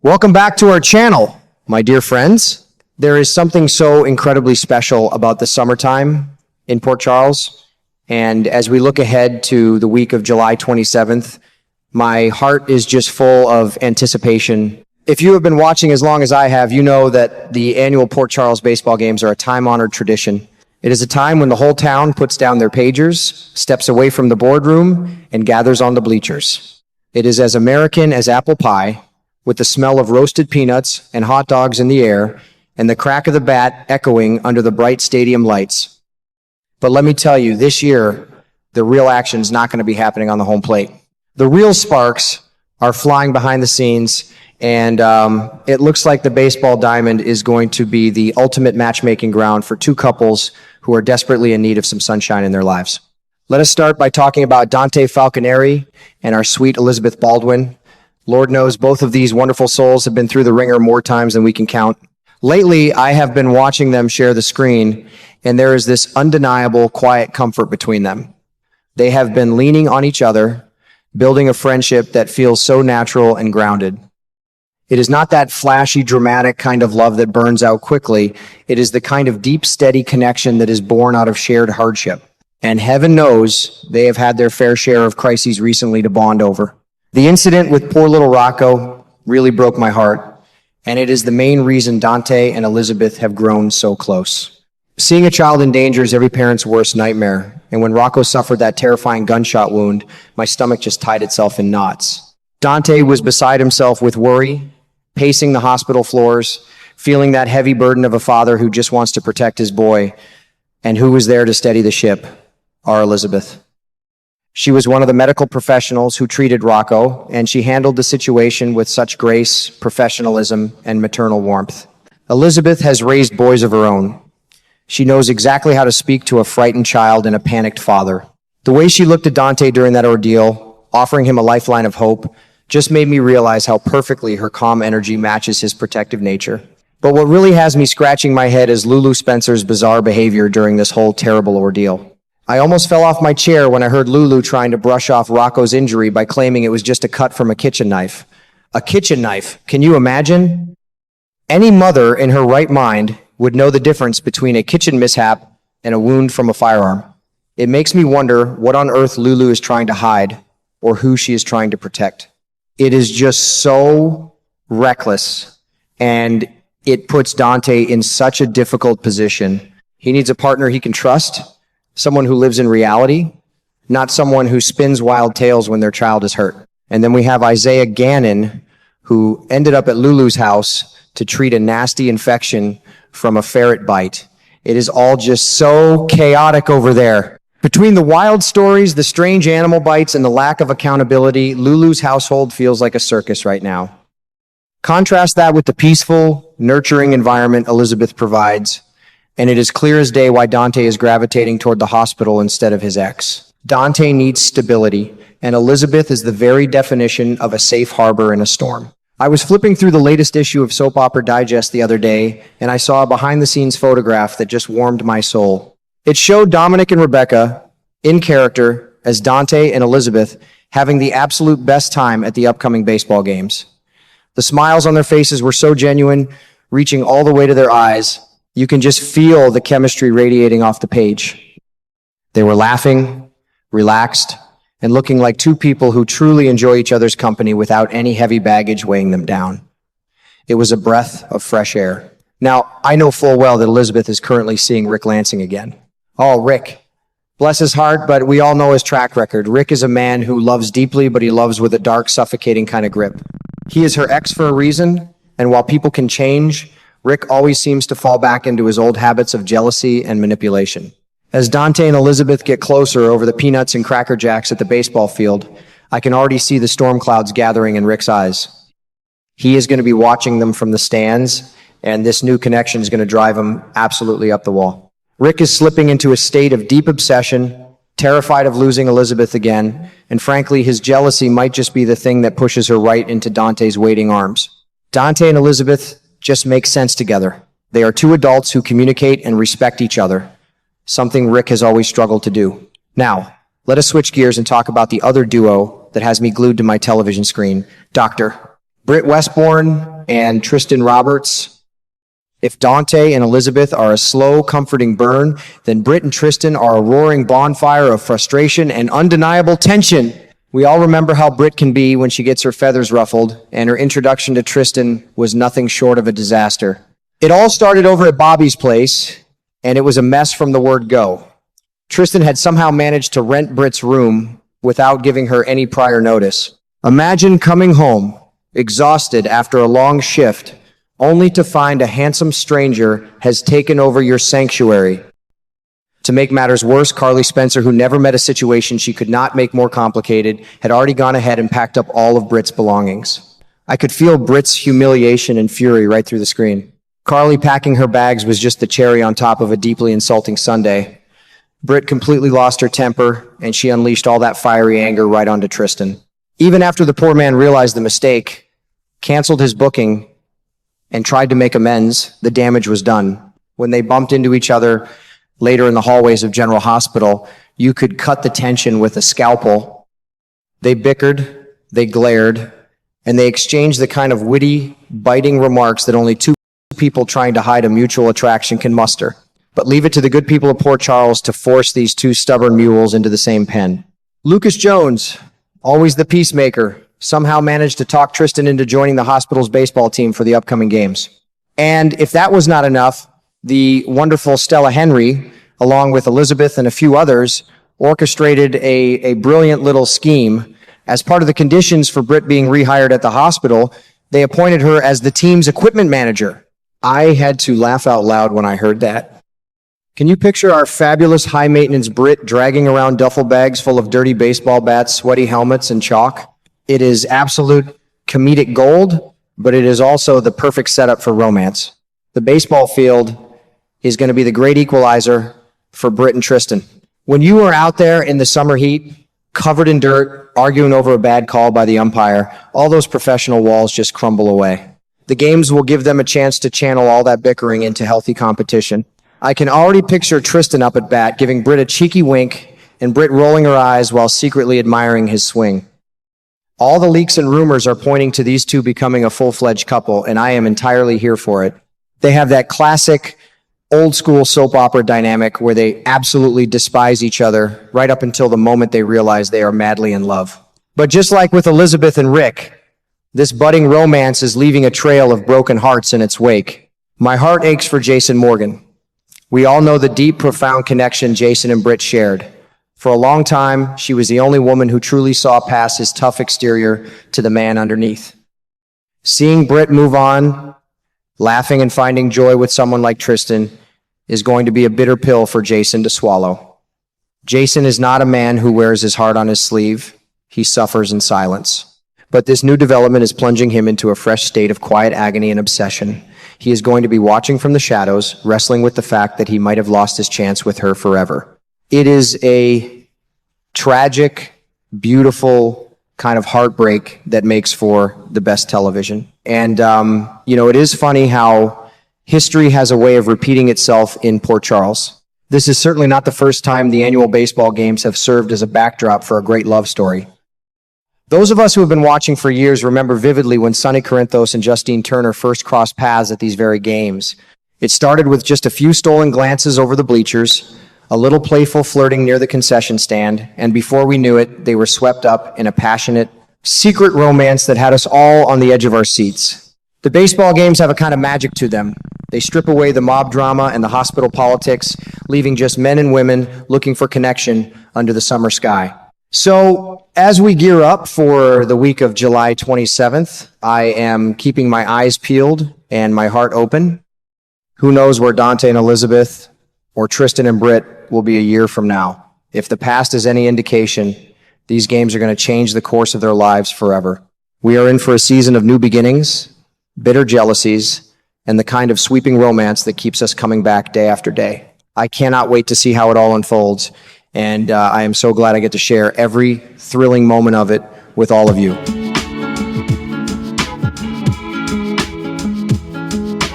Welcome back to our channel, my dear friends. There is something so incredibly special about the summertime in Port Charles. And as we look ahead to the week of July 27th, my heart is just full of anticipation. If you have been watching as long as I have, you know that the annual Port Charles baseball games are a time-honored tradition. It is a time when the whole town puts down their pagers, steps away from the boardroom, and gathers on the bleachers. It is as American as apple pie, with the smell of roasted peanuts and hot dogs in the air, and the crack of the bat echoing under the bright stadium lights. But let me tell you, this year, the real action is not going to be happening on the home plate. The real sparks are flying behind the scenes, and it looks like the baseball diamond is going to be the ultimate matchmaking ground for two couples who are desperately in need of some sunshine in their lives. Let us start by talking about Dante Falconeri and our sweet Elizabeth Baldwin. Lord knows both of these wonderful souls have been through the ringer more times than we can count. Lately, I have been watching them share the screen, and there is this undeniable quiet comfort between them. They have been leaning on each other, building a friendship that feels so natural and grounded. It is not that flashy, dramatic kind of love that burns out quickly. It is the kind of deep, steady connection that is born out of shared hardship. And heaven knows they have had their fair share of crises recently to bond over. The incident with poor little Rocco really broke my heart, and it is the main reason Dante and Elizabeth have grown so close. Seeing a child in danger is every parent's worst nightmare, and when Rocco suffered that terrifying gunshot wound, my stomach just tied itself in knots. Dante was beside himself with worry, pacing the hospital floors, feeling that heavy burden of a father who just wants to protect his boy, and who was there to steady the ship? Our Elizabeth. She was one of the medical professionals who treated Rocco, and she handled the situation with such grace, professionalism, and maternal warmth. Elizabeth has raised boys of her own. She knows exactly how to speak to a frightened child and a panicked father. The way she looked at Dante during that ordeal, offering him a lifeline of hope, just made me realize how perfectly her calm energy matches his protective nature. But what really has me scratching my head is Lulu Spencer's bizarre behavior during this whole terrible ordeal. I almost fell off my chair when I heard Lulu trying to brush off Rocco's injury by claiming it was just a cut from a kitchen knife. A kitchen knife, can you imagine? Any mother in her right mind would know the difference between a kitchen mishap and a wound from a firearm. It makes me wonder what on earth Lulu is trying to hide or who she is trying to protect. It is just so reckless, and it puts Dante in such a difficult position. He needs a partner he can trust, someone who lives in reality, not someone who spins wild tales when their child is hurt. And then we have Isaiah Gannon, who ended up at Lulu's house to treat a nasty infection from a ferret bite. It is all just so chaotic over there. Between the wild stories, the strange animal bites, and the lack of accountability, Lulu's household feels like a circus right now. Contrast that with the peaceful, nurturing environment Elizabeth provides, and it is clear as day why Dante is gravitating toward the hospital instead of his ex. Dante needs stability, and Elizabeth is the very definition of a safe harbor in a storm. I was flipping through the latest issue of Soap Opera Digest the other day, and I saw a behind-the-scenes photograph that just warmed my soul. It showed Dominic and Rebecca, in character, as Dante and Elizabeth, having the absolute best time at the upcoming baseball games. The smiles on their faces were so genuine, reaching all the way to their eyes. You can just feel the chemistry radiating off the page. They were laughing, relaxed, and looking like two people who truly enjoy each other's company without any heavy baggage weighing them down. It was a breath of fresh air. Now, I know full well that Elizabeth is currently seeing Rick Lansing again. Oh, Rick. Bless his heart, but we all know his track record. Rick is a man who loves deeply, but he loves with a dark, suffocating kind of grip. He is her ex for a reason, and while people can change, Rick always seems to fall back into his old habits of jealousy and manipulation. As Dante and Elizabeth get closer over the peanuts and Cracker Jacks at the baseball field, I can already see the storm clouds gathering in Rick's eyes. He is going to be watching them from the stands, and this new connection is going to drive him absolutely up the wall. Rick is slipping into a state of deep obsession, terrified of losing Elizabeth again, and frankly, his jealousy might just be the thing that pushes her right into Dante's waiting arms. Dante and Elizabeth just make sense together. They are two adults who communicate and respect each other, something Rick has always struggled to do. Now, let us switch gears and talk about the other duo that has me glued to my television screen, Dr. Britt Westbourne and Tristan Roberts. If Dante and Elizabeth are a slow, comforting burn, then Britt and Tristan are a roaring bonfire of frustration and undeniable tension. We all remember how Britt can be when she gets her feathers ruffled, and her introduction to Tristan was nothing short of a disaster. It all started over at Bobby's place, and it was a mess from the word go. Tristan had somehow managed to rent Britt's room without giving her any prior notice. Imagine coming home, exhausted after a long shift, only to find a handsome stranger has taken over your sanctuary. To make matters worse, Carly Spencer, who never met a situation she could not make more complicated, had already gone ahead and packed up all of Britt's belongings. I could feel Britt's humiliation and fury right through the screen. Carly packing her bags was just the cherry on top of a deeply insulting Sunday. Britt completely lost her temper, and she unleashed all that fiery anger right onto Tristan. Even after the poor man realized the mistake, canceled his booking, and tried to make amends, the damage was done. When they bumped into each other later in the hallways of General Hospital, you could cut the tension with a scalpel. They bickered, they glared, and they exchanged the kind of witty, biting remarks that only two people trying to hide a mutual attraction can muster. But leave it to the good people of Port Charles to force these two stubborn mules into the same pen. Lucas Jones, always the peacemaker, somehow managed to talk Tristan into joining the hospital's baseball team for the upcoming games. And if that was not enough, the wonderful Stella Henry, along with Elizabeth and a few others, orchestrated a brilliant little scheme. As part of the conditions for Britt being rehired at the hospital, they appointed her as the team's equipment manager. I had to laugh out loud when I heard that. Can you picture our fabulous high-maintenance Britt dragging around duffel bags full of dirty baseball bats, sweaty helmets, and chalk? It is absolute comedic gold, but it is also the perfect setup for romance. The baseball field is going to be the great equalizer for Britt and Tristan. When you are out there in the summer heat, covered in dirt, arguing over a bad call by the umpire, all those professional walls just crumble away. The games will give them a chance to channel all that bickering into healthy competition. I can already picture Tristan up at bat, giving Britt a cheeky wink, and Britt rolling her eyes while secretly admiring his swing. All the leaks and rumors are pointing to these two becoming a full-fledged couple, and I am entirely here for it. They have that classic old-school soap opera dynamic where they absolutely despise each other right up until the moment they realize they are madly in love. But just like with Elizabeth and Rick, this budding romance is leaving a trail of broken hearts in its wake. My heart aches for Jason Morgan. We all know the deep, profound connection Jason and Britt shared. For a long time, she was the only woman who truly saw past his tough exterior to the man underneath. Seeing Britt move on, laughing and finding joy with someone like Tristan, is going to be a bitter pill for Jason to swallow. Jason is not a man who wears his heart on his sleeve. He suffers in silence. But this new development is plunging him into a fresh state of quiet agony and obsession. He is going to be watching from the shadows, wrestling with the fact that he might have lost his chance with her forever. It is a tragic, beautiful kind of heartbreak that makes for the best television. And, it is funny how history has a way of repeating itself in Port Charles. This is certainly not the first time the annual baseball games have served as a backdrop for a great love story. Those of us who have been watching for years remember vividly when Sonny Corinthos and Justine Turner first crossed paths at these very games. It started with just a few stolen glances over the bleachers, a little playful flirting near the concession stand, and before we knew it, they were swept up in a passionate, secret romance that had us all on the edge of our seats. The baseball games have a kind of magic to them. They strip away the mob drama and the hospital politics, leaving just men and women looking for connection under the summer sky. So, as we gear up for the week of July 27th, I am keeping my eyes peeled and my heart open. Who knows where Dante and Elizabeth or Tristan and Britt will be a year from now. If the past is any indication, these games are going to change the course of their lives forever. We are in for a season of new beginnings, bitter jealousies, and the kind of sweeping romance that keeps us coming back day after day. I cannot wait to see how it all unfolds, and I am so glad I get to share every thrilling moment of it with all of you.